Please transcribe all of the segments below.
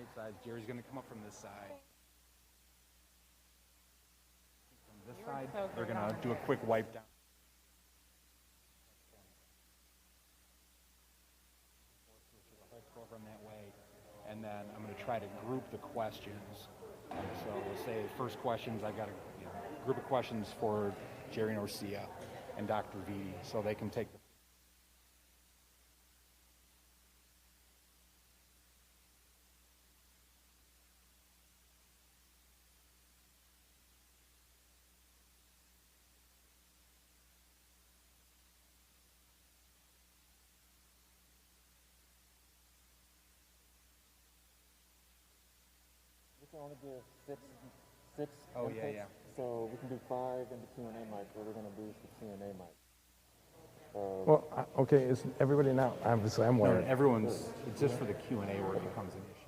right sides. Jerry's going to come up from this side. From this side, they're going to do a quick wipe down. The whole program that way. And then I'm going to try to group the questions. So we'll say first questions, I've got a group of questions for Jerry Norcia and Dr. V, so they can take the We can only give six Oh, inputs, yeah. so we can do 5 in the Q&A mic, or we're going to boost the Q&A mic. Well, okay, is everybody now? Obviously, I'm No, wired. everyone's, it's just for the Q&A where it becomes an issue.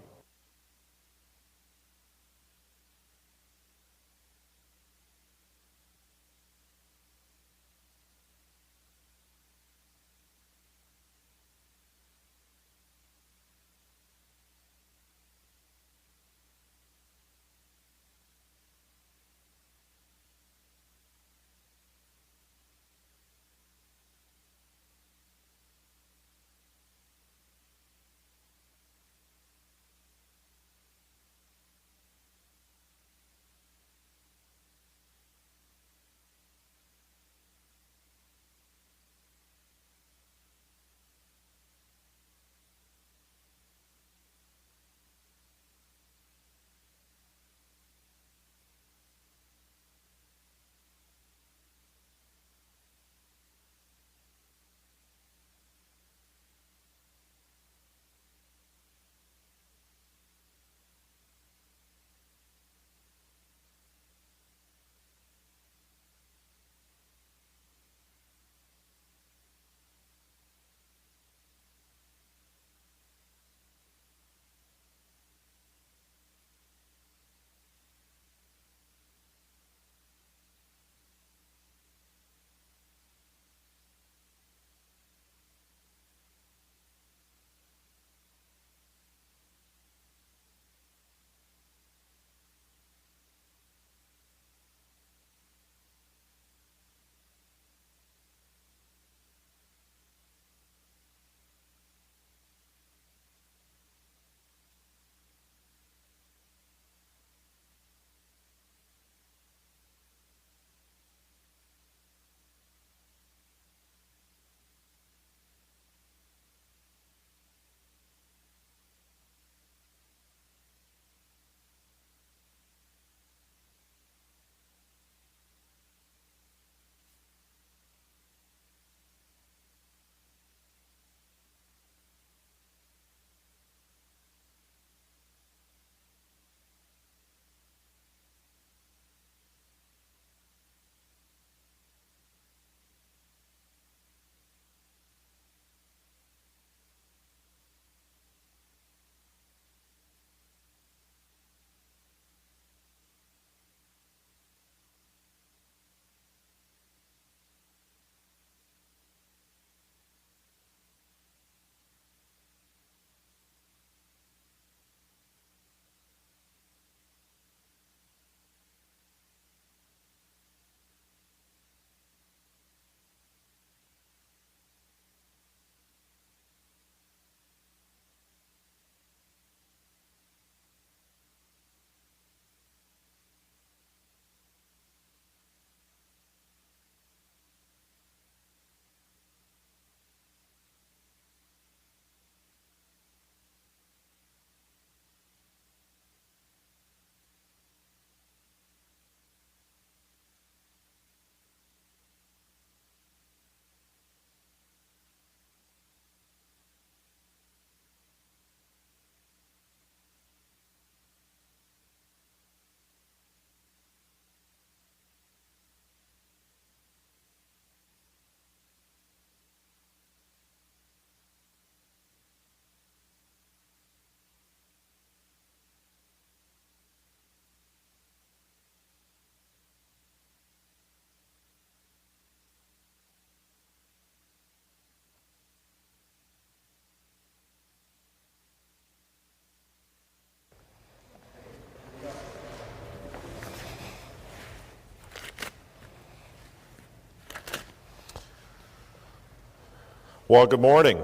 Well, good morning.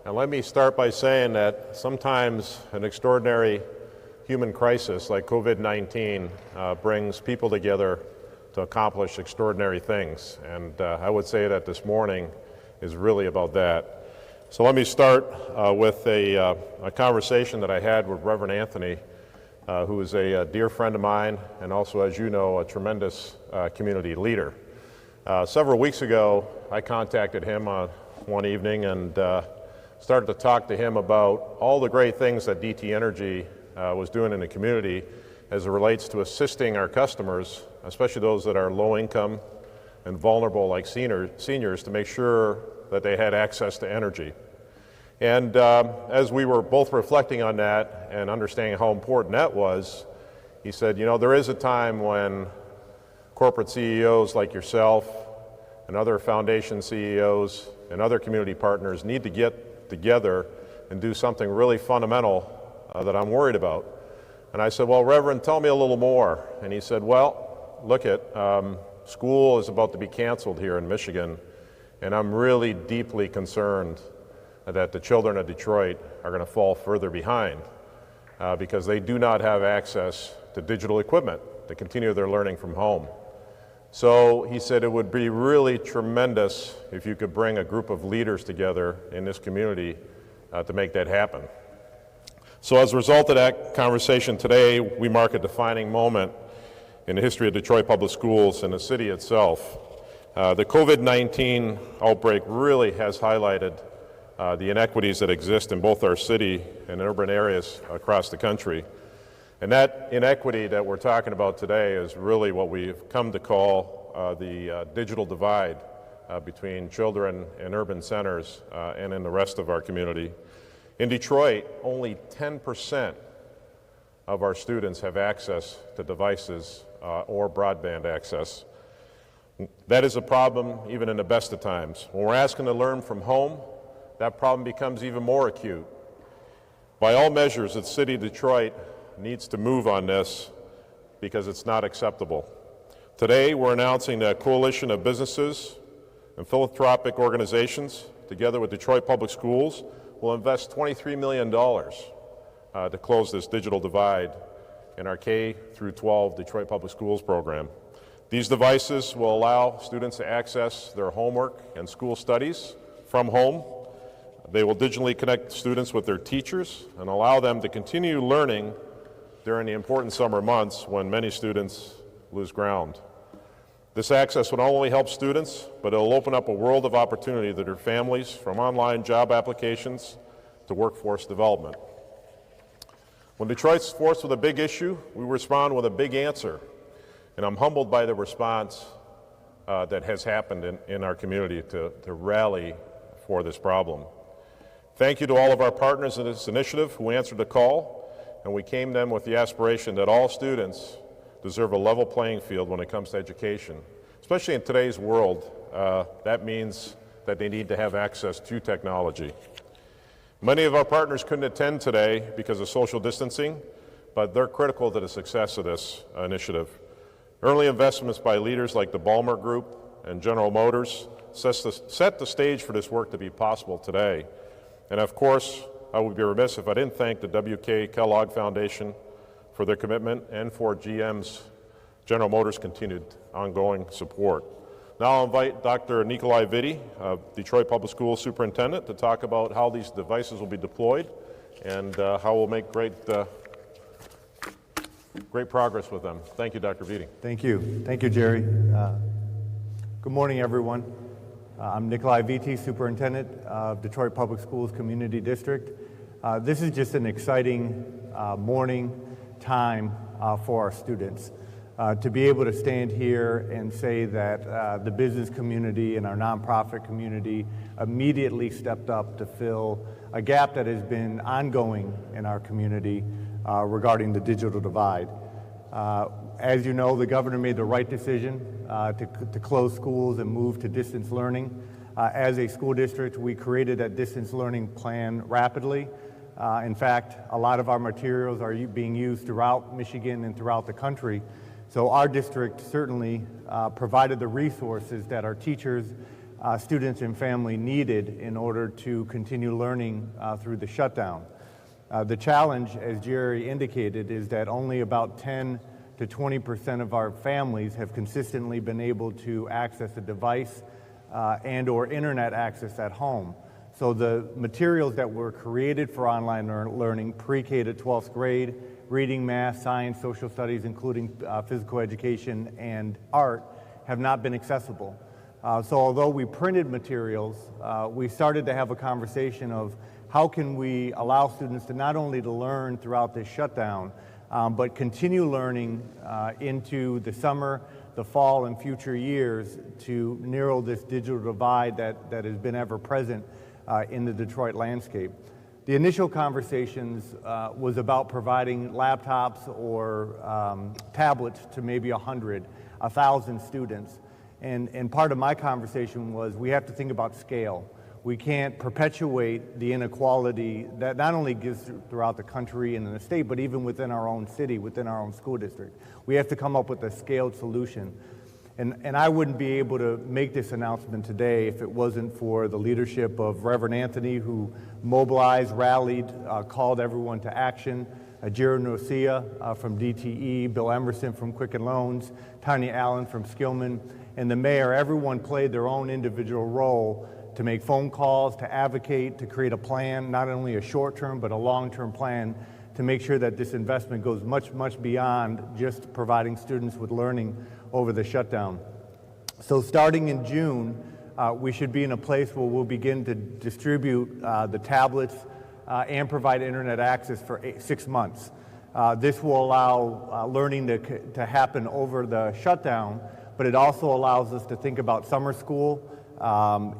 And let me start by saying that sometimes an extraordinary human crisis like COVID-19 brings people together to accomplish extraordinary things. And I would say that this morning is really about that. So let me start with a conversation that I had with Reverend Anthony, who is a dear friend of mine and also, as you know, a tremendous community leader. Several weeks ago, I contacted him one evening and started to talk to him about all the great things that DT Energy was doing in the community as it relates to assisting our customers, especially those that are low income and vulnerable like seniors, to make sure that they had access to energy. And as we were both reflecting on that and understanding how important that was, he said, you know, there is a time when corporate CEOs like yourself and other foundation CEOs and other community partners need to get together and do something really fundamental that I'm worried about. And I said, well, Reverend, tell me a little more. And he said, well, look at, school is about to be canceled here in Michigan, and I'm really deeply concerned that the children of Detroit are going to fall further behind because they do not have access to digital equipment to continue their learning from home. So he said it would be really tremendous if you could bring a group of leaders together in this community to make that happen. So as a result of that conversation today, we mark a defining moment in the history of Detroit Public Schools and the city itself. The COVID-19 outbreak really has highlighted the inequities that exist in both our city and urban areas across the country. And that inequity that we're talking about today is really what we've come to call the digital divide between children in urban centers and in the rest of our community. In Detroit, only 10% of our students have access to devices or broadband access. That is a problem even in the best of times. When we're asking to learn from home, that problem becomes even more acute. By all measures, the city of Detroit needs to move on this because it's not acceptable. Today, we're announcing that a coalition of businesses and philanthropic organizations, together with Detroit Public Schools, will invest $23 million to close this digital divide in our K through 12 Detroit Public Schools program. These devices will allow students to access their homework and school studies from home. They will digitally connect students with their teachers and allow them to continue learning during the important summer months when many students lose ground. This access will not only help students, but it will open up a world of opportunity to their families, from online job applications to workforce development. When Detroit's forced with a big issue, we respond with a big answer. And I'm humbled by the response that has happened in our community to rally for this problem. Thank you to all of our partners in this initiative who answered the call, and we came to them with the aspiration that all students deserve a level playing field when it comes to education. Especially in today's world, that means that they need to have access to technology. Many of our partners couldn't attend today because of social distancing, but they're critical to the success of this initiative. Early investments by leaders like the Balmer Group and General Motors set the stage for this work to be possible today. And of course, I would be remiss if I didn't thank the W.K. Kellogg Foundation for their commitment and for GM's, General Motors' continued ongoing support. Now I'll invite Dr. Nikolai Vitti, Detroit Public Schools Superintendent, to talk about how these devices will be deployed and how we'll make great progress with them. Thank you, Dr. Vitti. Thank you. Thank you, Jerry. Good morning, everyone. I'm Nikolai Vitti, Superintendent of Detroit Public Schools Community District. This is just an exciting morning time for our students. To be able to stand here and say that the business community and our nonprofit community immediately stepped up to fill a gap that has been ongoing in our community regarding the digital divide. As you know, the governor made the right decision to close schools and move to distance learning. As a school district, we created that distance learning plan rapidly. In fact, a lot of our materials are being used throughout Michigan and throughout the country. So our district certainly provided the resources that our teachers students and family needed in order to continue learning through the shutdown. The challenge, as Jerry indicated, is that only about 10 to 20% of our families have consistently been able to access a device and or internet access at home. So the materials that were created for online learning, pre-K to 12th grade, reading, math, science, social studies, including physical education and art, have not been accessible. So although we printed materials, we started to have a conversation of how can we allow students to not only to learn throughout this shutdown, but continue learning into the summer, the fall, and future years to narrow this digital divide that has been ever present in the Detroit landscape. The initial conversations was about providing laptops or tablets to maybe 100, 1,000 students. And part of my conversation was we have to think about scale. We can't perpetuate the inequality that not only exists throughout the country and in the state, but even within our own city, within our own school district. We have to come up with a scaled solution. And I wouldn't be able to make this announcement today if it wasn't for the leadership of Reverend Anthony, who mobilized, rallied, called everyone to action, Jerry Norcia from DTE, Bill Emerson from Quicken Loans, Tanya Allen from Skillman, and the mayor. Everyone played their own individual role to make phone calls, to advocate, to create a plan, not only a short-term but a long-term plan to make sure that this investment goes much, much beyond just providing students with learning over the shutdown. So starting in June, we should be in a place where we'll begin to distribute the tablets and provide internet access for 6 months. This will allow learning to happen over the shutdown, but it also allows us to think about summer school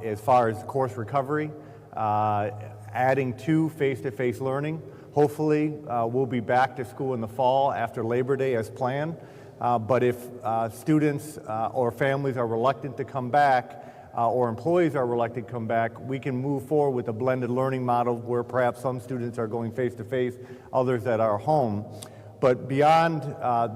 as far as course recovery, adding to face-to-face learning. Hopefully, we'll be back to school in the fall after Labor Day as planned. But if students or families are reluctant to come back, or employees are reluctant to come back, we can move forward with a blended learning model where perhaps some students are going face-to-face, others that are home. But beyond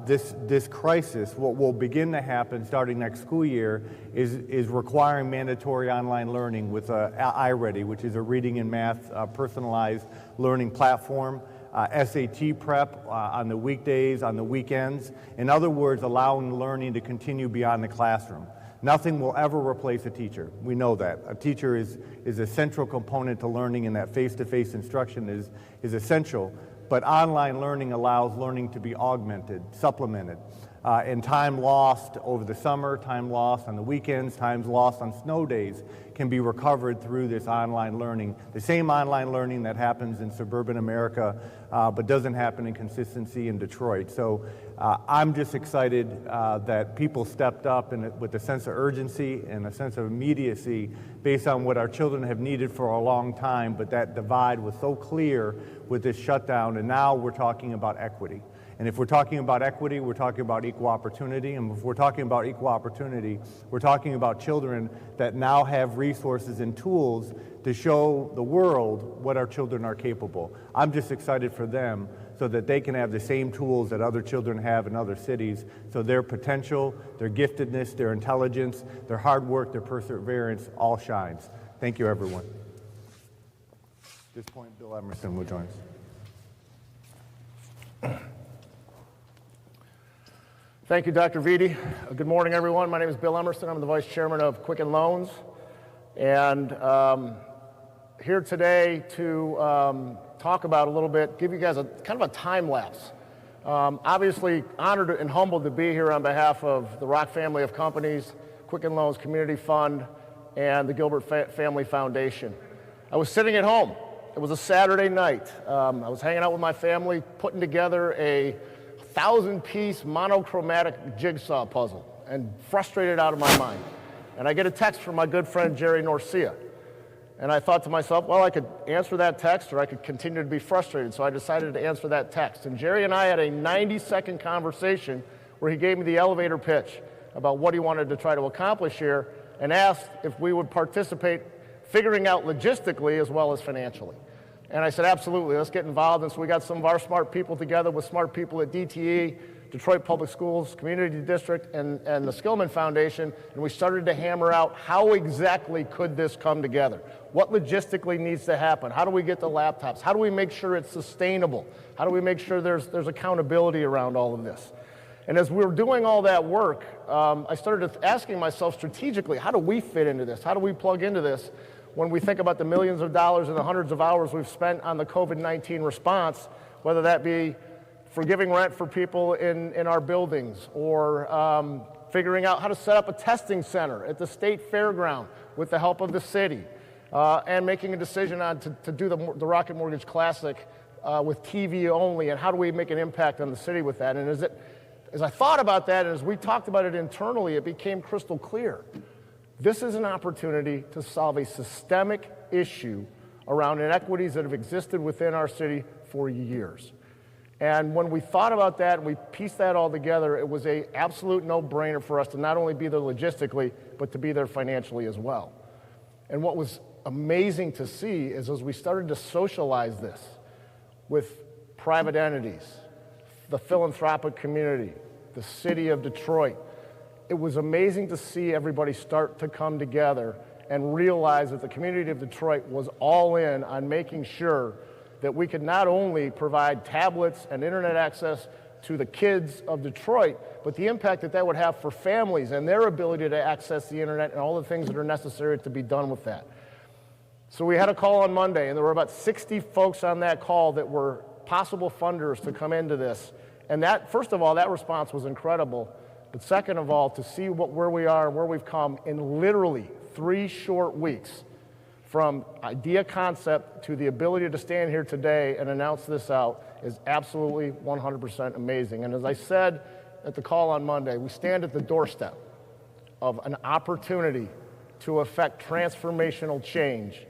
this crisis, what will begin to happen starting next school year is requiring mandatory online learning with iReady, which is a reading and math personalized learning platform, SAT prep on the weekdays, on the weekends. In other words, allowing learning to continue beyond the classroom. Nothing will ever replace a teacher. We know that. A teacher is a central component to learning, and that face-to-face instruction is essential. But online learning allows learning to be augmented, supplemented. And time lost over the summer, time lost on the weekends, time lost on snow days can be recovered through this online learning. The same online learning that happens in suburban America, but doesn't happen in consistency in Detroit. So I'm just excited that people stepped up with a sense of urgency and a sense of immediacy based on what our children have needed for a long time, but that divide was so clear with this shutdown, and now we're talking about equity. And if we're talking about equity, we're talking about equal opportunity. And if we're talking about equal opportunity, we're talking about children that now have resources and tools to show the world what our children are capable. I'm just excited for them so that they can have the same tools that other children have in other cities, so their potential, their giftedness, their intelligence, their hard work, their perseverance all shines. Thank you, everyone. At this point, Bill Emerson will join us. Thank you, Dr. Vitti. Good morning, everyone. My name is Bill Emerson. I'm the Vice Chairman of Quicken Loans. And here today to talk about a little bit, give you guys a kind of a time lapse. Obviously honored and humbled to be here on behalf of the Rock family of companies, Quicken Loans Community Fund, and the Gilbert Family Foundation. I was sitting at home. It was a Saturday night. I was hanging out with my family, putting together a 1,000-piece monochromatic jigsaw puzzle, and frustrated out of my mind. And I get a text from my good friend Jerry Norcia. And I thought to myself, well, I could answer that text or I could continue to be frustrated. So I decided to answer that text. And Jerry and I had a 90-second conversation where he gave me the elevator pitch about what he wanted to try to accomplish here and asked if we would participate figuring out logistically as well as financially. And I said, absolutely, let's get involved. And so we got some of our smart people together with smart people at DTE Detroit Public Schools Community District and the Skillman Foundation, and we started to hammer out how exactly could this come together? What logistically needs to happen? How do we get the laptops? How do we make sure it's sustainable? How do we make sure there's accountability around all of this? And as we were doing all that work, I started asking myself strategically, how do we fit into this? How do we plug into this when we think about the millions of dollars and the hundreds of hours we've spent on the COVID-19 response, whether that be forgiving rent for people in our buildings, or figuring out how to set up a testing center at the state fairground with the help of the city, and making a decision on to do the Rocket Mortgage Classic with TV only, and how do we make an impact on the city with that? And as I thought about that, and as we talked about it internally, it became crystal clear. This is an opportunity to solve a systemic issue around inequities that have existed within our city for years. And when we thought about that and we pieced that all together, it was an absolute no-brainer for us to not only be there logistically, but to be there financially as well. And what was amazing to see is as we started to socialize this with private entities, the philanthropic community, the city of Detroit, it was amazing to see everybody start to come together and realize that the community of Detroit was all in on making sure that we could not only provide tablets and internet access to the kids of Detroit, but the impact that that would have for families and their ability to access the internet and all the things that are necessary to be done with that. So we had a call on Monday, and there were about 60 folks on that call that were possible funders to come into this. And that, first of all, that response was incredible. But second of all, to see where we are and where we've come in literally 3 short weeks, from idea concept to the ability to stand here today and announce this out, is absolutely 100% amazing. And as I said at the call on Monday, we stand at the doorstep of an opportunity to effect transformational change.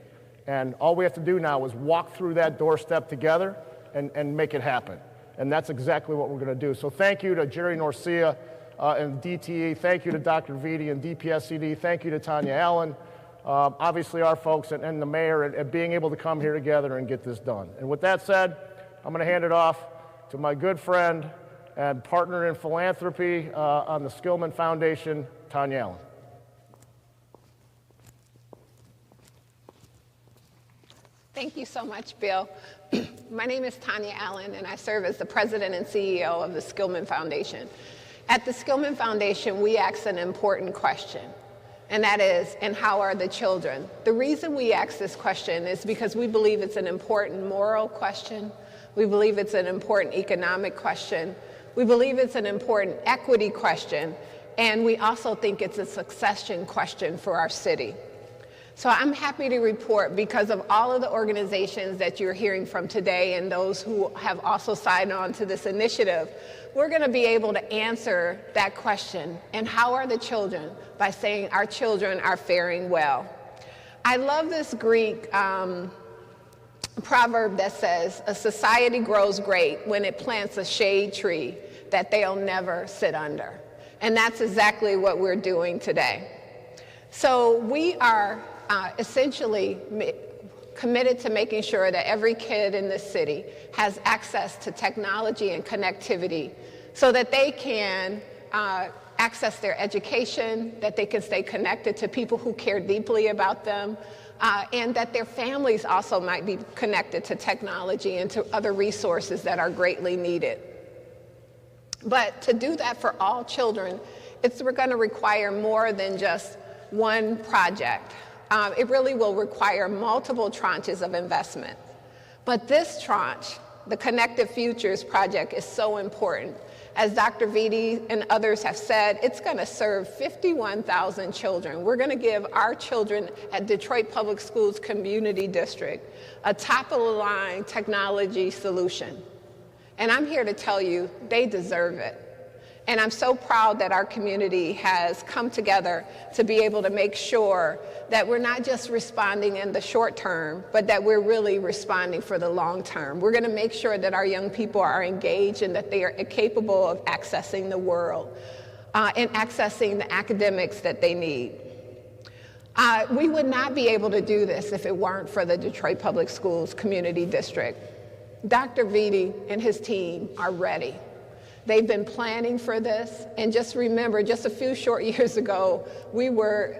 And all we have to do now is walk through that doorstep together and make it happen. And that's exactly what we're going to do. So thank you to Jerry Norcia and DTE. Thank you to Dr. Vitti and DPSCD. Thank you to Tanya Allen. Obviously our folks and the mayor and being able to come here together and get this done. And with that said, I'm going to hand it off to my good friend and partner in philanthropy on the Skillman Foundation, Tanya Allen. Thank you so much, Bill. My name is Tanya Allen, and I serve as the president and CEO of the Skillman Foundation. At the Skillman Foundation, we ask an important question, and that is, and how are the children? The reason we ask this question is because we believe it's an important moral question. We believe it's an important economic question. We believe it's an important equity question, and we also think it's a succession question for our city. So I'm happy to report, because of all of the organizations that you're hearing from today and those who have also signed on to this initiative, we're going to be able to answer that question, and how are the children, by saying our children are faring well. I love this Greek proverb that says, a society grows great when it plants a shade tree that they'll never sit under. And that's exactly what we're doing today. So we are essentially committed to making sure that every kid in this city has access to technology and connectivity so that they can access their education, that they can stay connected to people who care deeply about them, and that their families also might be connected to technology and to other resources that are greatly needed. But to do that for all children, we're going to require more than just one project. It really will require multiple tranches of investment. But this tranche, the Connected Futures project, is so important. As Dr. Vitti and others have said, it's going to serve 51,000 children. We're going to give our children at Detroit Public Schools Community District a top-of-the-line technology solution. And I'm here to tell you, they deserve it. And I'm so proud that our community has come together to be able to make sure that we're not just responding in the short term, but that we're really responding for the long term. We're going to make sure that our young people are engaged and that they are capable of accessing the world and accessing the academics that they need. We would not be able to do this if it weren't for the Detroit Public Schools Community District. Dr. Vitti and his team are ready. They've been planning for this, and just remember, just a few short years ago, we were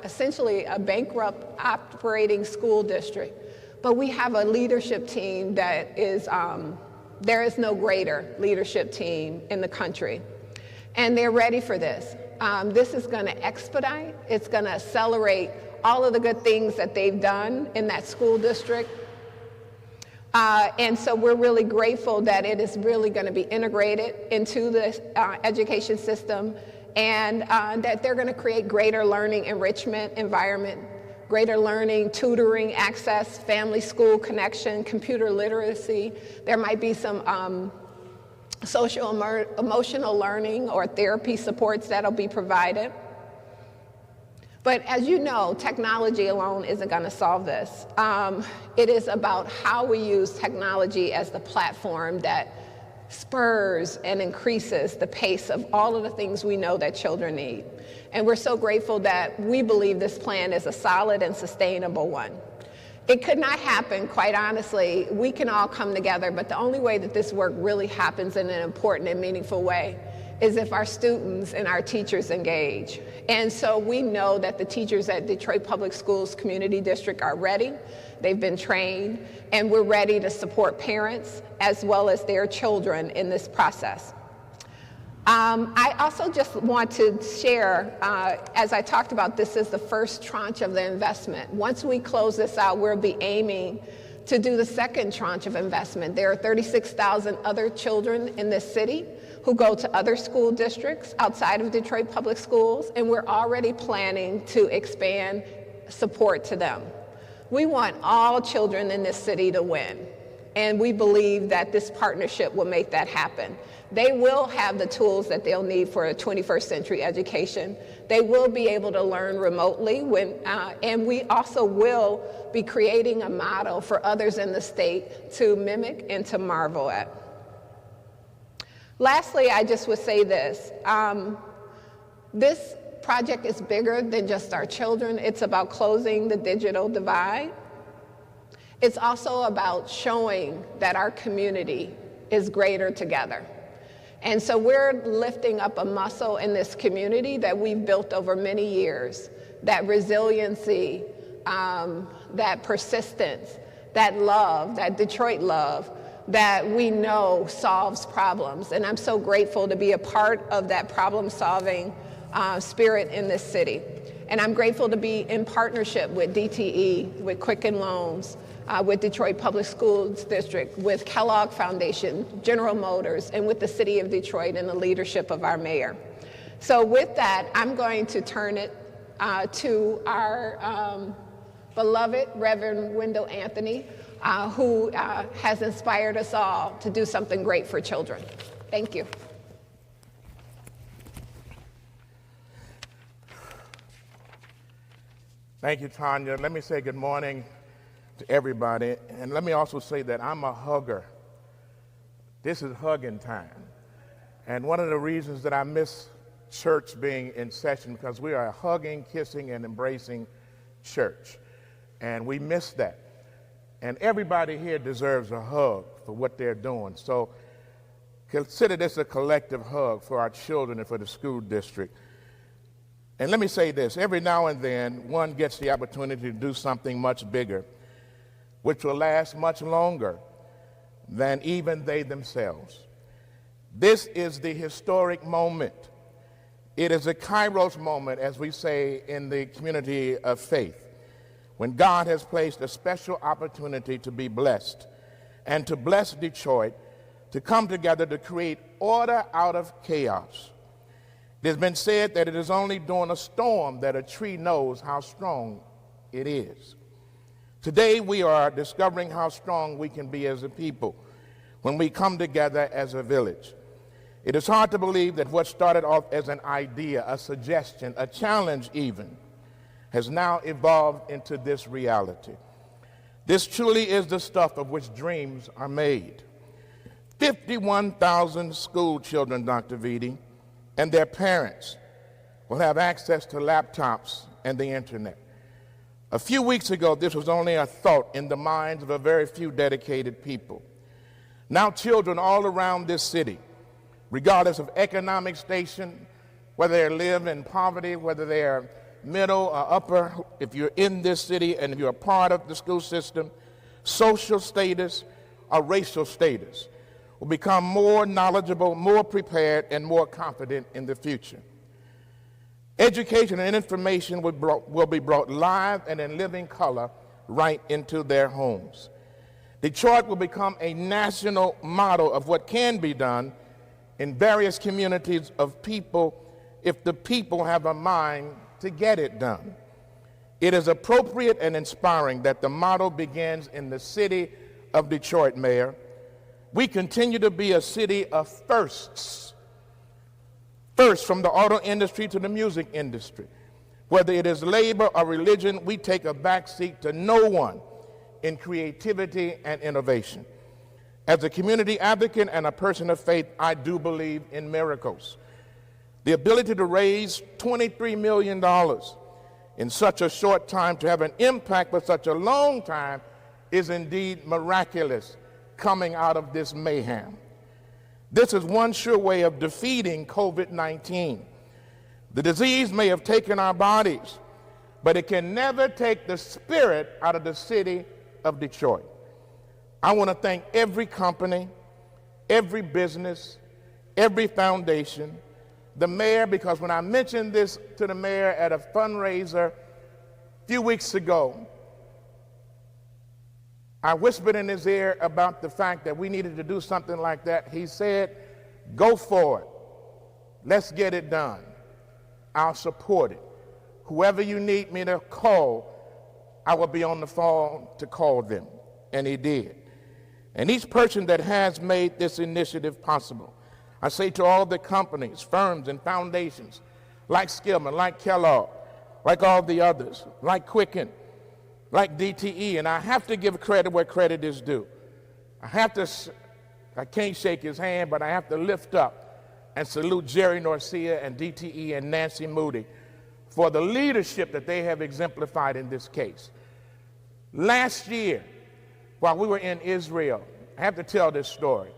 essentially a bankrupt operating school district. But we have a leadership team that is, there is no greater leadership team in the country. And they're ready for this. This is going to expedite, it's going to accelerate all of the good things that they've done in that school district. And so we're really grateful that it is really going to be integrated into the education system, and that they're going to create greater learning enrichment environment, greater learning, tutoring, access, family school connection, computer literacy. There might be some social emotional learning or therapy supports that'll be provided. But as you know, technology alone isn't going to solve this. It is about how we use technology as the platform that spurs and increases the pace of all of the things we know that children need. And we're so grateful that we believe this plan is a solid and sustainable one. It could not happen, quite honestly. We can all come together, but the only way that this work really happens in an important and meaningful way is if our students and our teachers engage. And so we know that the teachers at Detroit Public Schools Community District are ready. They've been trained, and we're ready to support parents as well as their children in this process. I also just want to share, as I talked about, this is the first tranche of the investment. Once we close this out, we'll be aiming to do the second tranche of investment. There are 36,000 other children in this city who go to other school districts outside of Detroit Public Schools, and we're already planning to expand support to them. We want all children in this city to win, and we believe that this partnership will make that happen. They will have the tools that they'll need for a 21st century education. They will be able to learn remotely, and we also will be creating a model for others in the state to mimic and to marvel at. Lastly, I just would say this. This project is bigger than just our children. It's about closing the digital divide. It's also about showing that our community is greater together. And so we're lifting up a muscle in this community that we've built over many years, that resiliency, that persistence, that love, that Detroit love, that we know solves problems. And I'm so grateful to be a part of that problem-solving spirit in this city. And I'm grateful to be in partnership with DTE, with Quicken Loans, with Detroit Public Schools District, with Kellogg Foundation, General Motors, and with the City of Detroit and the leadership of our mayor. So with that, I'm going to turn it to our beloved Reverend Wendell Anthony, who has inspired us all to do something great for children. Thank you. Thank you, Tanya. Let me say good morning to everybody. And let me also say that I'm a hugger. This is hugging time. And one of the reasons that I miss church being in session, because we are a hugging, kissing, and embracing church. And we miss that. And everybody here deserves a hug for what they're doing. So consider this a collective hug for our children and for the school district. And let me say this, every now and then one gets the opportunity to do something much bigger, which will last much longer than even they themselves. This is the historic moment. It is a Kairos moment, as we say in the community of faith, when God has placed a special opportunity to be blessed and to bless Detroit, to come together to create order out of chaos. It has been said that it is only during a storm that a tree knows how strong it is. Today we are discovering how strong we can be as a people when we come together as a village. It is hard to believe that what started off as an idea, a suggestion, a challenge even, has now evolved into this reality. This truly is the stuff of which dreams are made. 51,000 school children, Dr. Vitti, and their parents will have access to laptops and the internet. A few weeks ago, this was only a thought in the minds of a very few dedicated people. Now children all around this city regardless of economic station, whether they live in poverty, whether they're middle or upper, if you're in this city and if you're a part of the school system, social status or racial status, will become more knowledgeable, more prepared, and more confident in the future. Education and information will be brought live and in living color right into their homes. Detroit will become a national model of what can be done in various communities of people if the people have a mind to get it done. It is appropriate and inspiring that the model begins in the city of Detroit, Mayor. We continue to be a city of firsts. First, from the auto industry to the music industry. Whether it is labor or religion, we take a backseat to no one in creativity and innovation. As a community advocate and a person of faith, I do believe in miracles. The ability to raise $23 million in such a short time to have an impact for such a long time is indeed miraculous coming out of this mayhem. This is one sure way of defeating COVID-19. The disease may have taken our bodies, but it can never take the spirit out of the city of Detroit. I want to thank every company, every business, every foundation, the mayor, because when I mentioned this to the mayor at a fundraiser a few weeks ago, I whispered in his ear about the fact that we needed to do something like that. He said, go for it. Let's get it done. I'll support it. Whoever you need me to call, I will be on the phone to call them. And he did. And each person that has made this initiative possible, I say to all the companies, firms, and foundations, like Skillman, like Kellogg, like all the others, like Quicken, like DTE, and I have to give credit where credit is due. I can't shake his hand, but I have to lift up and salute Jerry Norcia and DTE and Nancy Moody for the leadership that they have exemplified in this case. Last year, while we were in Israel, I have to tell this story.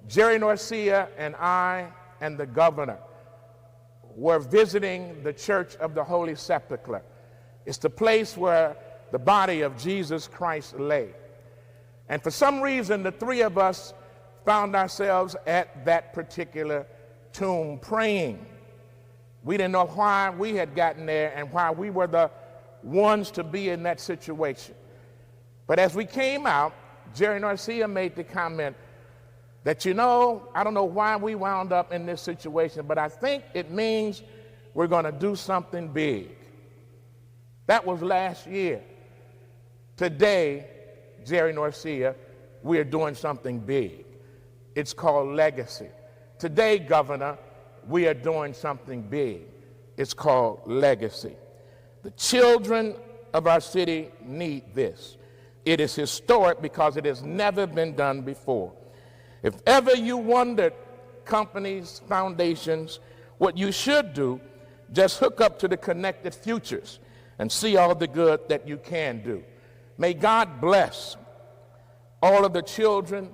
Jerry Norcia and I and the governor were visiting the Church of the Holy Sepulchre. It's the place where the body of Jesus Christ lay. And for some reason, the three of us found ourselves at that particular tomb praying. We didn't know why we had gotten there and why we were the ones to be in that situation. But as we came out, Jerry Norcia made the comment that, I don't know why we wound up in this situation, but I think it means we're going to do something big. That was last year. Today, Jerry Norcia, we're doing something big. It's called legacy. Today, Governor, we are doing something big. It's called legacy. The children of our city need this. It is historic because it has never been done before. If ever you wondered, companies, foundations, what you should do, just hook up to the Connected Futures and see all the good that you can do. May God bless all of the children,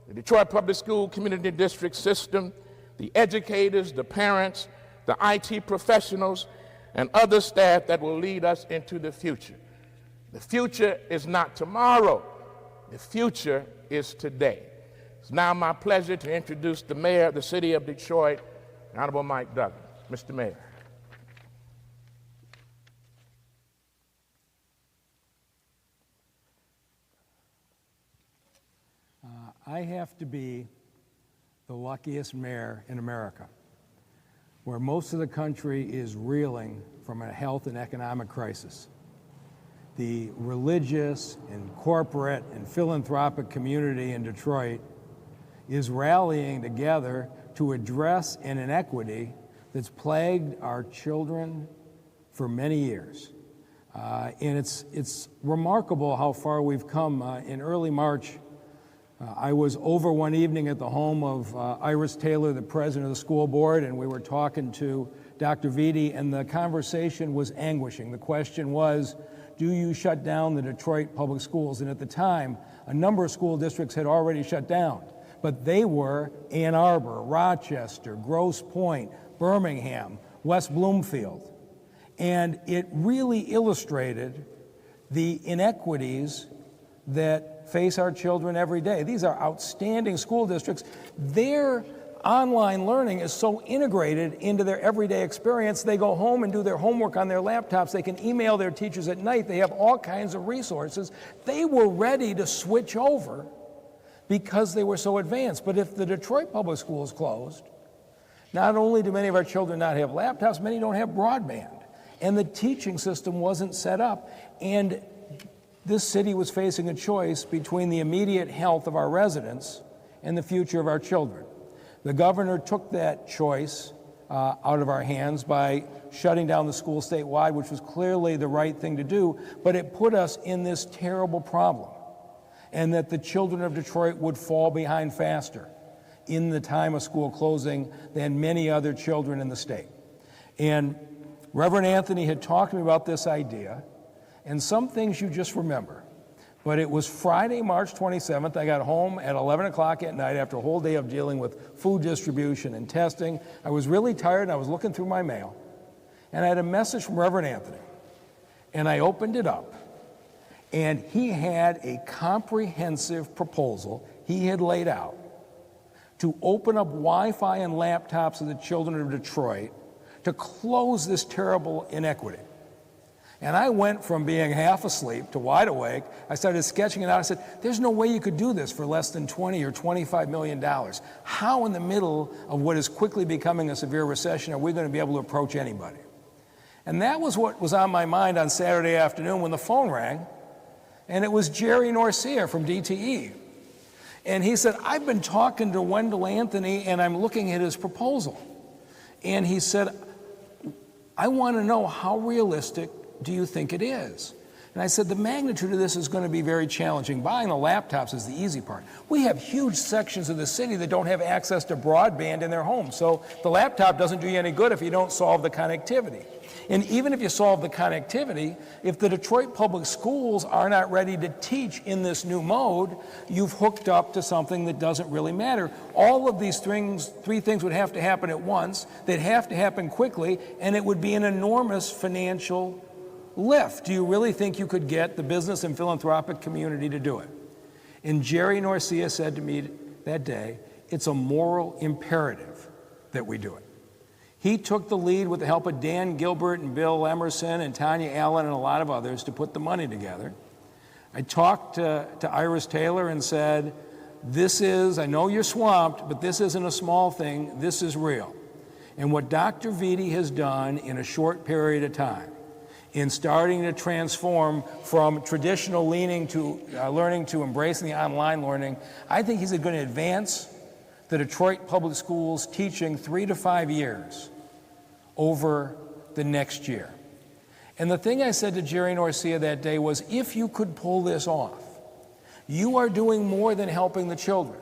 the Detroit Public School Community District system, the educators, the parents, the IT professionals, and other staff that will lead us into the future. The future is not tomorrow. The future is today. It's now my pleasure to introduce the mayor of the city of Detroit, Honorable Mike Douglas. Mr. Mayor. I have to be the luckiest mayor in America, where most of the country is reeling from a health and economic crisis. The religious and corporate and philanthropic community in Detroit is rallying together to address an inequity that's plagued our children for many years. And it's remarkable how far we've come. In early March, I was over one evening at the home of Iris Taylor, the president of the school board, and we were talking to Dr. Vitti, and the conversation was anguishing. The question was, do you shut down the Detroit public schools? And at the time, a number of school districts had already shut down. but they were Ann Arbor, Rochester, Grosse Pointe, Birmingham, West Bloomfield. And it really illustrated the inequities that face our children every day. These are outstanding school districts. Their online learning is so integrated into their everyday experience. They go home and do their homework on their laptops. They can email their teachers at night. They have all kinds of resources. They were ready to switch over because they were so advanced. But if the Detroit Public Schools closed, not only do many of our children not have laptops, many don't have broadband. And the teaching system wasn't set up. And this city was facing a choice between the immediate health of our residents and the future of our children. The governor took that choice out of our hands by shutting down the school statewide, which was clearly the right thing to do, but it put us in this terrible problem, and that the children of Detroit would fall behind faster in the time of school closing than many other children in the state. And Reverend Anthony had talked to me about this idea, and some things you just remember. But it was Friday, March 27th. I got home at 11 o'clock at night after a whole day of dealing with food distribution and testing. I was really tired, and I was looking through my mail, and I had a message from Reverend Anthony. And I opened it up, and he had a comprehensive proposal he had laid out to open up Wi-Fi and laptops to the children of Detroit to close this terrible inequity. And I went from being half asleep to wide awake. I started sketching it out. I said, there's no way you could do this for less than $20 or $25 million. How in the middle of what is quickly becoming a severe recession are we going to be able to approach anybody? And that was what was on my mind on Saturday afternoon when the phone rang, and it was Jerry Norcia from DTE. And he said, I've been talking to Wendell Anthony, and I'm looking at his proposal. And he said, I want to know, how realistic do you think it is? And I said, the magnitude of this is going to be very challenging. Buying the laptops is the easy part. We have huge sections of the city that don't have access to broadband in their homes. So the laptop doesn't do you any good if you don't solve the connectivity. And even if you solve the connectivity, if the Detroit Public Schools are not ready to teach in this new mode, you've hooked up to something that doesn't really matter. All of these three things would have to happen at once. They'd have to happen quickly, and it would be an enormous financial lift. Do you really think you could get the business and philanthropic community to do it? And Jerry Norcia said to me that day, it's a moral imperative that we do it. He took the lead with the help of Dan Gilbert and Bill Emerson and Tanya Allen and a lot of others to put the money together. I talked to Iris Taylor and said, I know you're swamped, but this isn't a small thing, this is real. And what Dr. Vitti has done in a short period of time, in starting to transform from traditional learning to embracing the online learning, I think he's going to advance the Detroit Public Schools teaching 3 to 5 years over the next year. And the thing I said to Jerry Norcia that day was, if you could pull this off, you are doing more than helping the children.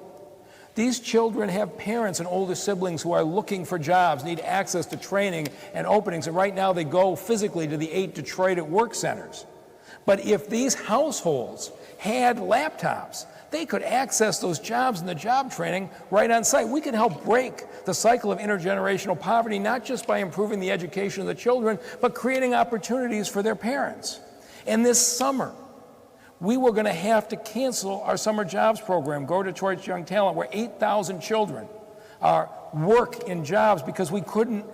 These children have parents and older siblings who are looking for jobs, need access to training and openings, and right now they go physically to the 8 Detroit at work centers. But if these households had laptops, they could access those jobs and the job training right on site. We can help break the cycle of intergenerational poverty, not just by improving the education of the children, but creating opportunities for their parents. And this summer, we were going to have to cancel our summer jobs program, Go Detroit's Young Talent, where 8,000 children work in jobs because we couldn't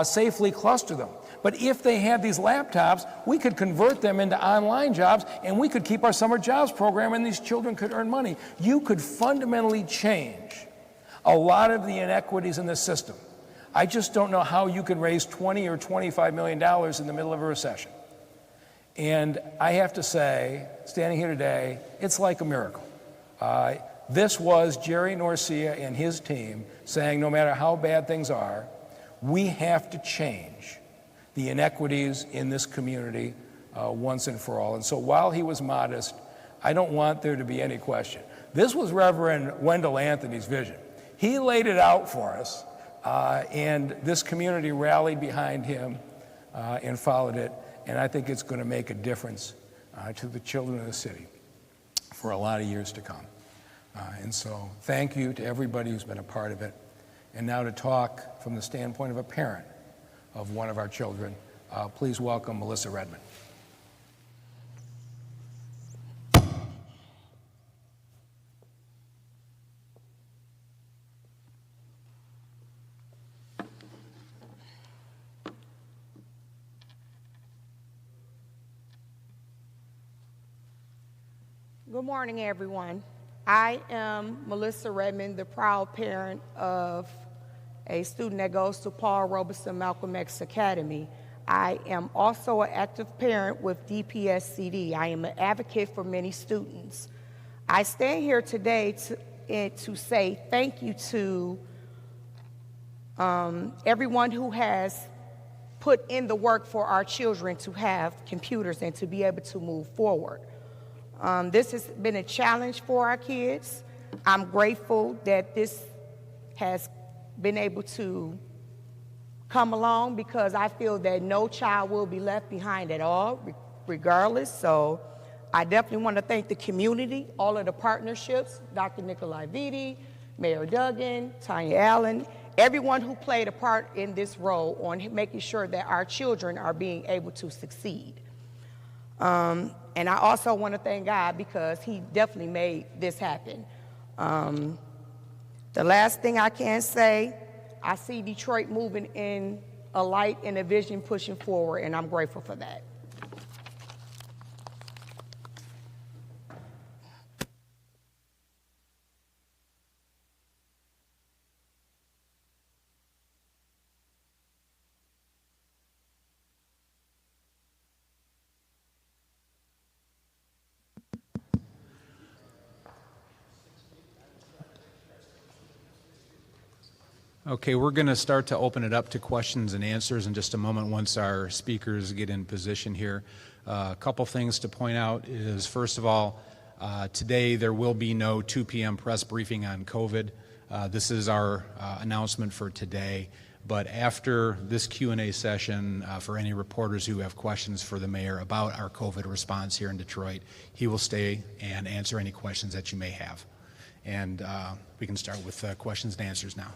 safely cluster them. But if they had these laptops, we could convert them into online jobs, and we could keep our summer jobs program, and these children could earn money. You could fundamentally change a lot of the inequities in this system. I just don't know how you can raise $20 or $25 million in the middle of a recession. And I have to say, standing here today, it's like a miracle. This was Jerry Norcia and his team saying, no matter how bad things are, we have to change the inequities in this community once and for all. And so while he was modest, I don't want there to be any question. This was Reverend Wendell Anthony's vision. He laid it out for us, and this community rallied behind him and followed it. And I think it's going to make a difference to the children of the city for a lot of years to come. And so thank you to everybody who's been a part of it. And now to talk from the standpoint of a parent of one of our children, please welcome Melissa Redman. Good morning, everyone. I am Melissa Redman, the proud parent of a student that goes to Paul Robeson Malcolm X Academy. I am also an active parent with DPSCD. I am an advocate for many students. I stand here today to say thank you to everyone who has put in the work for our children to have computers and to be able to move forward. This has been a challenge for our kids. I'm grateful that this has been able to come along because I feel that no child will be left behind at all, regardless. So I definitely want to thank the community, all of the partnerships, Dr. Nikolai Vitti, Mayor Duggan, Tanya Allen, everyone who played a part in this role on making sure that our children are being able to succeed. And I also want to thank God because he definitely made this happen. The last thing I can say, I see Detroit moving in a light and a vision pushing forward, and I'm grateful for that. Okay, we're going to start to open it up to questions and answers in just a moment once our speakers get in position here. A couple things to point out is, first of all, today there will be no 2 p.m. press briefing on COVID. This is our announcement for today. But after this Q&A session, for any reporters who have questions for the mayor about our COVID response here in Detroit, he will stay and answer any questions that you may have. And we can start with questions and answers now.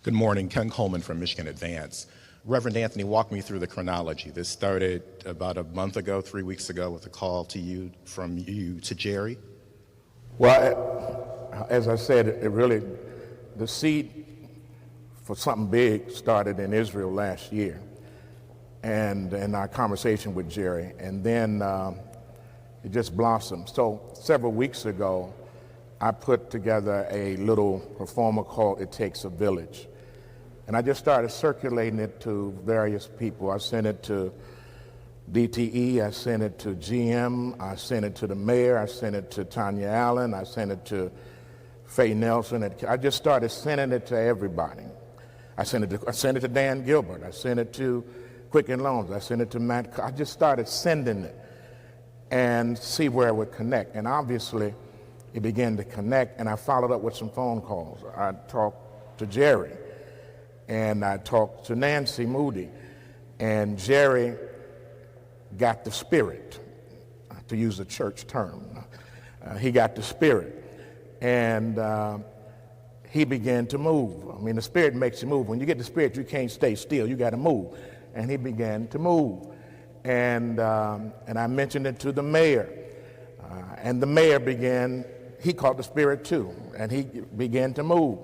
Good morning, Ken Coleman from Michigan Advance. Reverend Anthony, walk me through the chronology. This started about a month ago, 3 weeks ago, with a call to you, from you to Jerry. Well, as I said, the seed for something big started in Israel last year, and in our conversation with Jerry, and then it just blossomed. So several weeks ago, I put together a little performer called It Takes a Village. And I just started circulating it to various people. I sent it to DTE, I sent it to GM, I sent it to the mayor, I sent it to Tanya Allen, I sent it to Faye Nelson. I just started sending it to everybody. I sent it to Dan Gilbert, I sent it to Quicken Loans, I sent it to Matt. I just started sending it and see where it would connect. And obviously, it began to connect, and I followed up with some phone calls. I talked to Jerry, and I talked to Nancy Moody, and Jerry got the spirit, to use a church term. He got the spirit, and he began to move. I mean, the spirit makes you move. When you get the spirit, you can't stay still. You got to move. And he began to move, and I mentioned it to the mayor, and the mayor began. He caught the spirit too, and he began to move,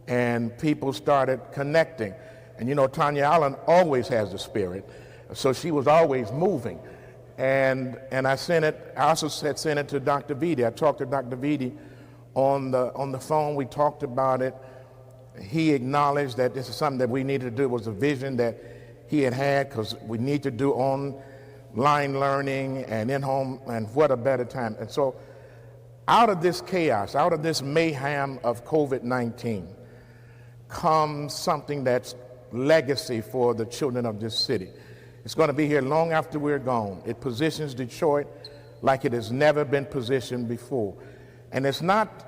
and people started connecting. And you know, Tanya Allen always has the spirit, so she was always moving. And I sent it. I also sent it to Dr. Vitti. I talked to Dr. Vitti on the phone. We talked about it. He acknowledged that this is something that we needed to do. It was a vision that he had, because we need to do online learning and in-home, and what a better time. And so, out of this chaos, out of this mayhem of COVID-19, comes something that's legacy for the children of this city. It's going to be here long after we're gone. It positions Detroit like it has never been positioned before. And it's not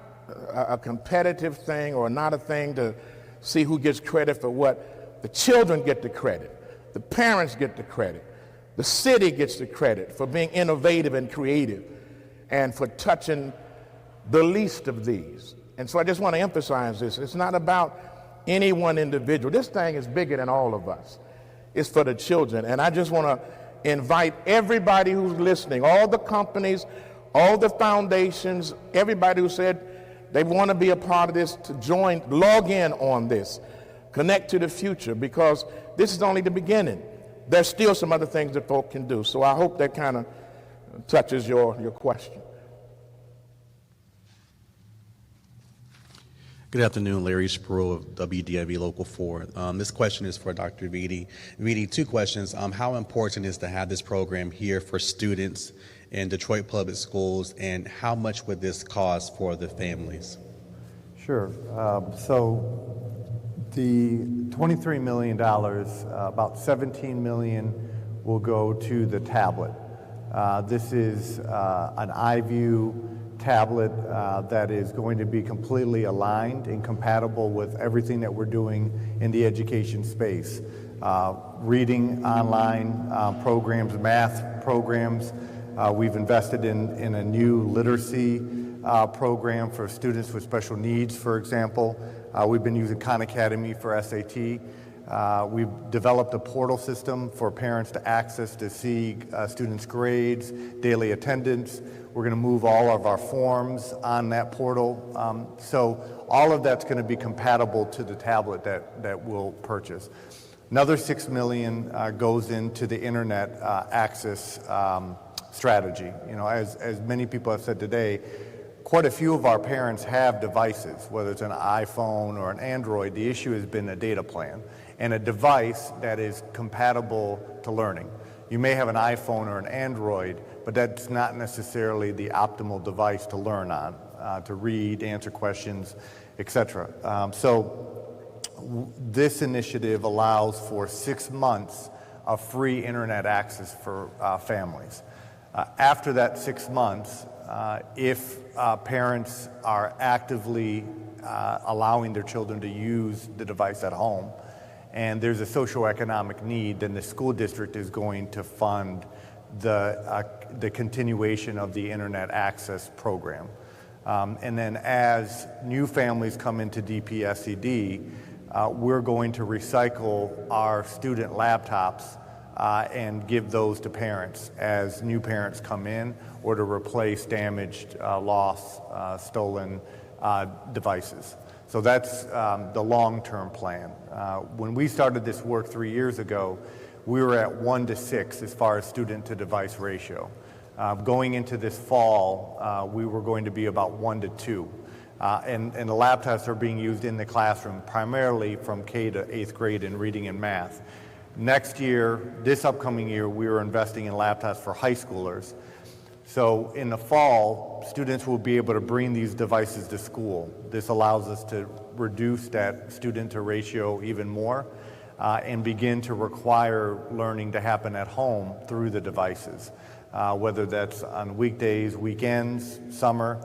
a competitive thing, or not a thing to see who gets credit for what. The children get the credit. The parents get the credit. The city gets the credit for being innovative and creative. and for touching the least of these. And so I just want to emphasize this. It's not about any one individual. This thing is bigger than all of us. It's for the children. And I just want to invite everybody who's listening, all the companies, all the foundations, everybody who said they want to be a part of this, to join, log in on this, connect to the future, because this is only the beginning. There's still some other things that folk can do. So I hope that kind of touches your question. Good afternoon, Larry Spruill of WDIV Local 4. This question is for Dr. Vitti. Vitti, two questions. How important is to have this program here for students in Detroit Public Schools, and how much would this cost for the families? Sure. So the $23 million, about $17 million will go to the tablet. This is an iView tablet that is going to be completely aligned and compatible with everything that we're doing in the education space. Reading online programs, math programs. We've invested in a new literacy program for students with special needs, for example. We've been using Khan Academy for SAT. We've developed a portal system for parents to access to see students' grades, daily attendance. We're going to move all of our forms on that portal. So all of that's going to be compatible to the tablet that we'll purchase. Another $6 million goes into the internet access strategy. You know, as many people have said today, quite a few of our parents have devices, whether it's an iPhone or an Android. The issue has been a data plan and a device that is compatible to learning. You may have an iPhone or an Android, but that's not necessarily the optimal device to learn on, to read, answer questions, etc. This initiative allows for 6 months of free internet access for families. After that 6 months, if parents are actively allowing their children to use the device at home, and there's a socioeconomic need, then the school district is going to fund the continuation of the internet access program. And then as new families come into DPSCD, we're going to recycle our student laptops and give those to parents as new parents come in, or to replace damaged, lost, stolen devices. So that's the long-term plan. When we started this work 3 years ago, we were at 1 to 6 as far as student-to-device ratio. Going into this fall, we were going to be about 1 to 2. And the laptops are being used in the classroom, primarily from K to 8th grade in reading and math. Next year, this upcoming year, we are investing in laptops for high schoolers. So in the fall, students will be able to bring these devices to school. This allows us to reduce that student-to ratio even more and begin to require learning to happen at home through the devices, whether that's on weekdays, weekends, summer.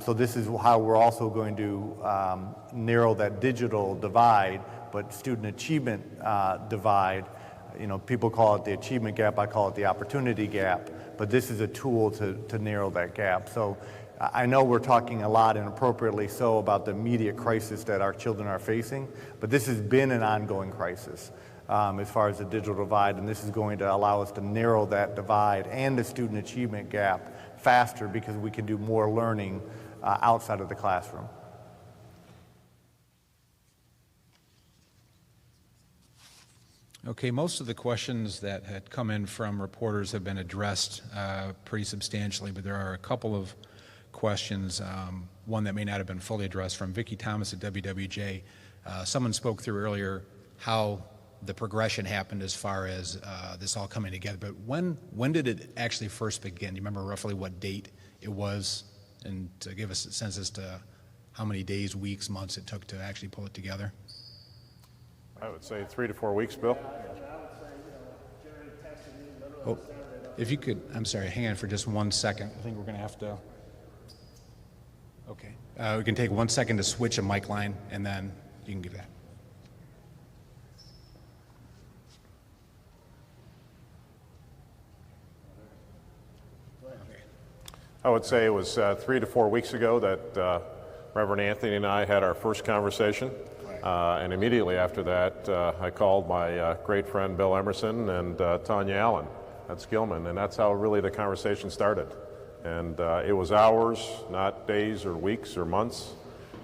So this is how we're also going to narrow that digital divide, but student achievement divide. You know, people call it the achievement gap, I call it the opportunity gap, but this is a tool to narrow that gap. So I know we're talking a lot, and appropriately so, about the immediate crisis that our children are facing, but this has been an ongoing crisis as far as the digital divide, and this is going to allow us to narrow that divide and the student achievement gap faster, because we can do more learning outside of the classroom. Okay, most of the questions that had come in from reporters have been addressed pretty substantially, but there are a couple of questions, one that may not have been fully addressed, from Vicki Thomas at WWJ. Someone spoke through earlier how the progression happened as far as this all coming together, but when did it actually first begin? Do you remember roughly what date it was, and to give us a sense as to how many days, weeks, months it took to actually pull it together? I would say 3 to 4 weeks, Bill. Oh, if you could, I'm sorry, hang on for just 1 second. I think we're going to have to, okay. We can take 1 second to switch a mic line, and then you can give that. I would say it was 3 to 4 weeks ago that Reverend Anthony and I had our first conversation. And immediately after that, I called my great friend Bill Emerson and Tanya Allen at Skillman, and that's how really the conversation started. And it was hours, not days or weeks or months.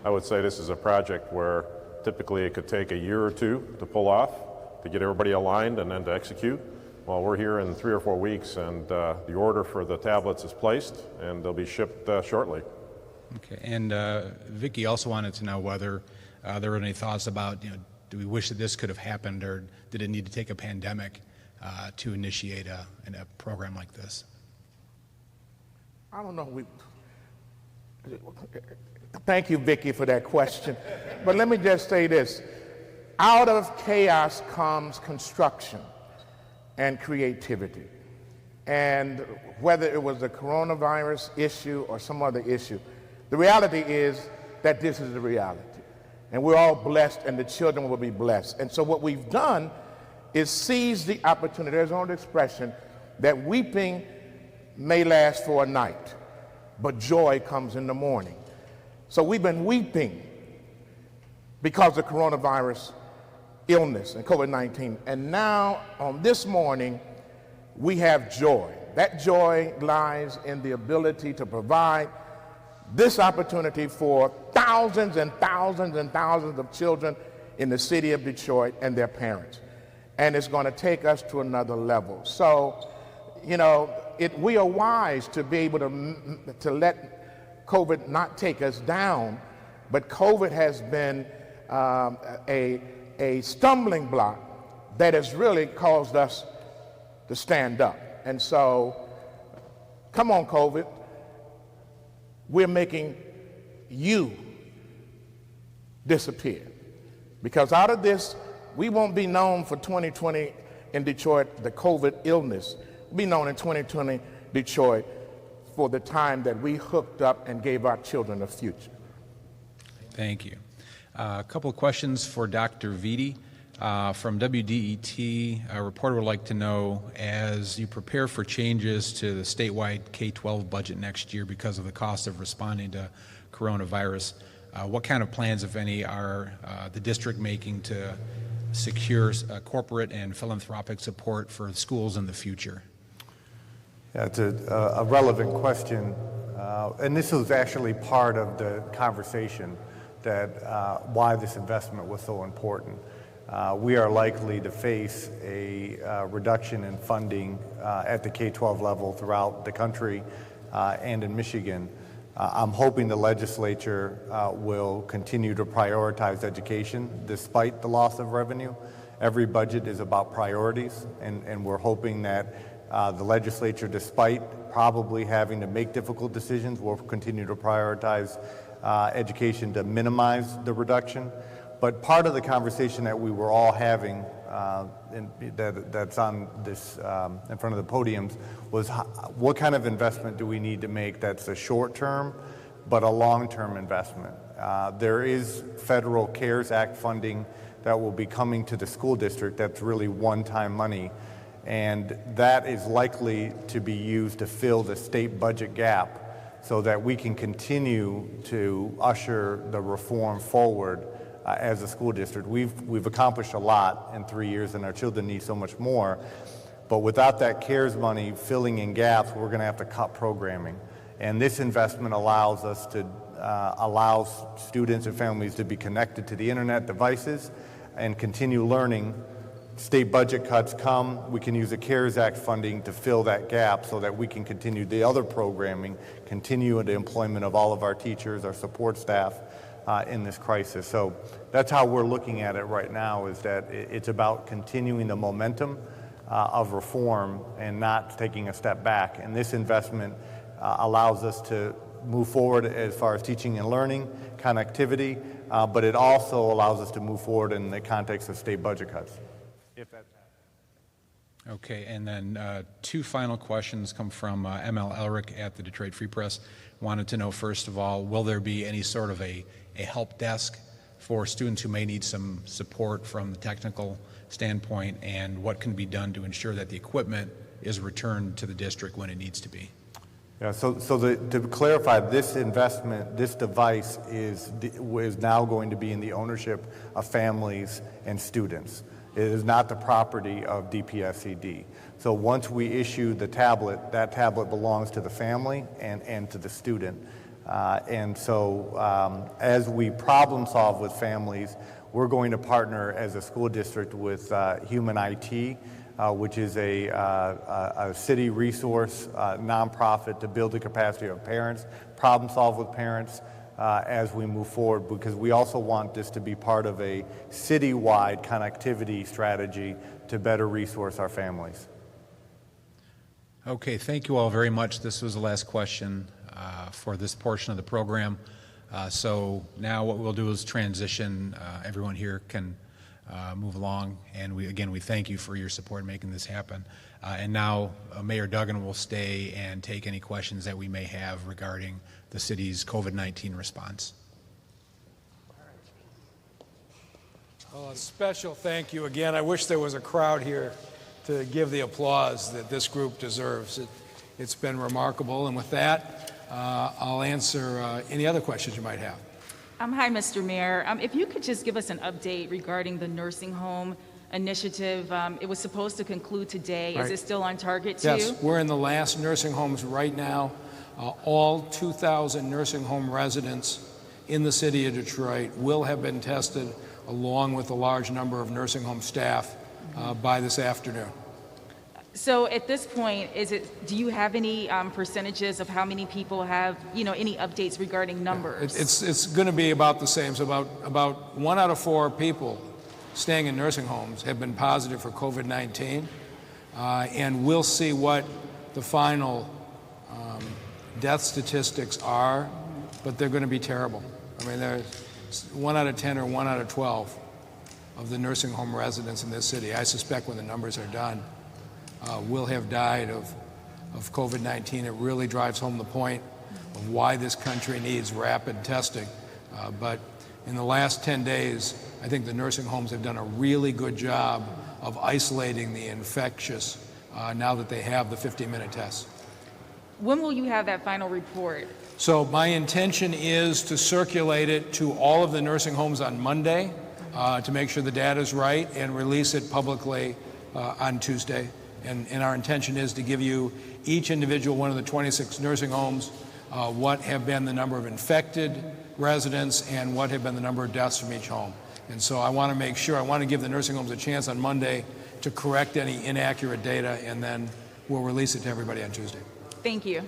I would say this is a project where typically it could take a year or two to pull off, to get everybody aligned and then to execute. Well, we're here in 3 or 4 weeks, and the order for the tablets is placed, and they'll be shipped shortly. Okay, and Vicki also wanted to know whether there were any thoughts about, do we wish that this could have happened, or did it need to take a pandemic to initiate a program like this? I don't know. Thank you, Vicki, for that question. But let me just say this. Out of chaos comes construction and creativity. And whether it was the coronavirus issue or some other issue, the reality is that this is the reality. And we're all blessed, and the children will be blessed. And so what we've done is seize the opportunity. There's an old expression that weeping may last for a night, but joy comes in the morning. So we've been weeping because of coronavirus illness and COVID-19. And now on this morning, we have joy. That joy lies in the ability to provide this opportunity for thousands and thousands and thousands of children in the city of Detroit and their parents. And it's going to take us to another level. So, we are wise to be able to let COVID not take us down, but COVID has been a stumbling block that has really caused us to stand up. And so, come on, COVID. We're making you disappear. Because out of this, we won't be known for 2020 in Detroit, the COVID illness. We'll be known in 2020 Detroit for the time that we hooked up and gave our children a future. Thank you. A couple of questions for Dr. Vitti. From WDET, a reporter would like to know, as you prepare for changes to the statewide K-12 budget next year because of the cost of responding to coronavirus, what kind of plans, if any, are the district making to secure corporate and philanthropic support for schools in the future? Yeah, it's a relevant question, and this was actually part of the conversation that why this investment was so important. We are likely to face a reduction in funding at the K-12 level throughout the country and in Michigan. I'm hoping the legislature will continue to prioritize education despite the loss of revenue. Every budget is about priorities, and we're hoping that the legislature, despite probably having to make difficult decisions, will continue to prioritize education to minimize the reduction. But part of the conversation that we were all having that's on this in front of the podiums was what kind of investment do we need to make that's a short-term but a long-term investment. There is federal CARES Act funding that will be coming to the school district that's really one-time money, and that is likely to be used to fill the state budget gap so that we can continue to usher the reform forward. As a school district, we've accomplished a lot in 3 years, and our children need so much more. But without that CARES money filling in gaps, we're going to have to cut programming. And this investment allows us to allow students and families to be connected to the internet devices and continue learning. State budget cuts come, we can use the CARES Act funding to fill that gap so that we can continue the other programming, continue the employment of all of our teachers, our support staff, in this crisis. So that's how we're looking at it right now, is that it's about continuing the momentum of reform and not taking a step back. And this investment allows us to move forward as far as teaching and learning, connectivity, but it also allows us to move forward in the context of state budget cuts. If that's Okay, and then two final questions come from ML Elric at the Detroit Free Press. Wanted to know, first of all, will there be any sort of a help desk for students who may need some support from the technical standpoint, and what can be done to ensure that the equipment is returned to the district when it needs to be? Yeah, to clarify, this investment, this device is now going to be in the ownership of families and students. It is not the property of DPSCD. So once we issue the tablet, that tablet belongs to the family and to the student. As we problem solve with families, we're going to partner as a school district with Human IT, which is a city resource nonprofit to build the capacity of parents, problem solve with parents as we move forward, because we also want this to be part of a citywide connectivity strategy to better resource our families. Okay, thank you all very much. This was the last question for this portion of the program. So now what we'll do is transition. Everyone here can move along, and we thank you for your support in making this happen. And now Mayor Duggan will stay and take any questions that we may have regarding the city's COVID-19 response. Well, a special thank you again. I wish there was a crowd here to give the applause that this group deserves. It's been remarkable, and with that, I'll answer any other questions you might have. Hi, Mr. Mayor. If you could just give us an update regarding the nursing home initiative. It was supposed to conclude today. Right. Is it still on target too? Yes, we're in the last nursing homes right now. All 2,000 nursing home residents in the city of Detroit will have been tested, along with a large number of nursing home staff by this afternoon. So at this point, do you have any percentages of how many people have, any updates regarding numbers? It's going to be about the same. So about 1 out of 4 people staying in nursing homes have been positive for COVID-19, and we'll see what the final death statistics are, but they're going to be terrible. I mean, there's 1 out of 10 or 1 out of 12 of the nursing home residents in this city, I suspect when the numbers are done, will have died of COVID-19. It really drives home the point of why this country needs rapid testing. But in the last 10 days, I think the nursing homes have done a really good job of isolating the infectious now that they have the 15-minute tests. When will you have that final report? So my intention is to circulate it to all of the nursing homes on Monday to make sure the data is right and release it publicly on Tuesday. And our intention is to give you each individual one of the 26 nursing homes what have been the number of infected residents and what have been the number of deaths from each home. And so I want to make sure, I want to give the nursing homes a chance on Monday to correct any inaccurate data, and then we'll release it to everybody on Tuesday. Thank you.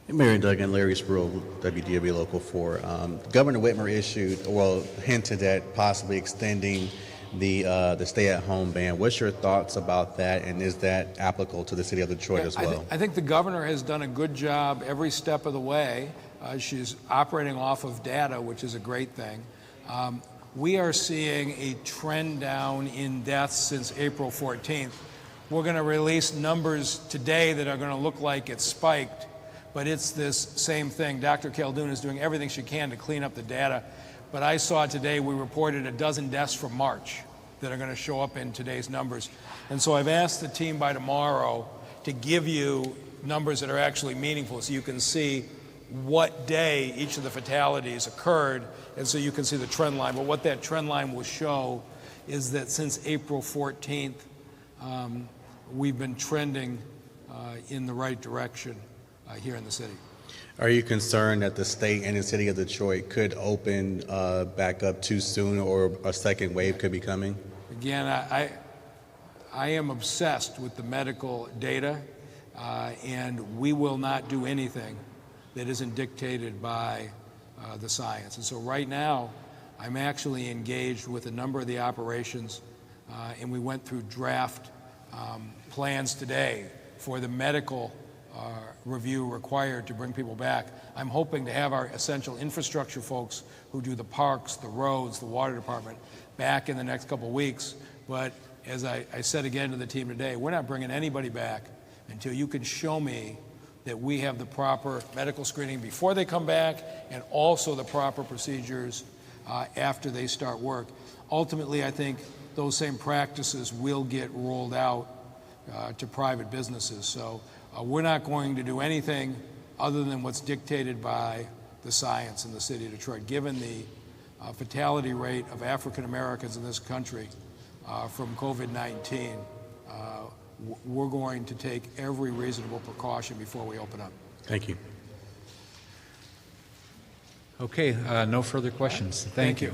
Mayor Duggan, Larry Spruill, WDW Local 4. Governor Whitmer hinted at possibly extending the stay-at-home ban. What's your thoughts about that, and is that applicable to the city of Detroit as well? I think the governor has done a good job every step of the way. She's operating off of data, which is a great thing. We are seeing a trend down in deaths since April 14th. We're going to release numbers today that are going to look like it's spiked, but it's this same thing. Dr. Khaldun is doing everything she can to clean up the data. But I saw today we reported 12 deaths from March that are going to show up in today's numbers. And so I've asked the team by tomorrow to give you numbers that are actually meaningful so you can see what day each of the fatalities occurred, and so you can see the trend line. But what that trend line will show is that since April 14th, we've been trending in the right direction here in the city. Are you concerned that the state and the city of Detroit could open back up too soon, or a second wave could be coming? Again, I am obsessed with the medical data, and we will not do anything that isn't dictated by the science. And so right now, I'm actually engaged with a number of the operations, and we went through draft plans today for the medical review required to bring people back. I'm hoping to have our essential infrastructure folks who do the parks, the roads, the water department back in the next couple of weeks. But as I said again to the team today, we're not bringing anybody back until you can show me that we have the proper medical screening before they come back, and also the proper procedures after they start work. Ultimately, I think those same practices will get rolled out to private businesses. So we're not going to do anything other than what's dictated by the science in the city of Detroit. Given the fatality rate of African Americans in this country from COVID-19, we're going to take every reasonable precaution before we open up. Thank you. Okay, no further questions. Thank you.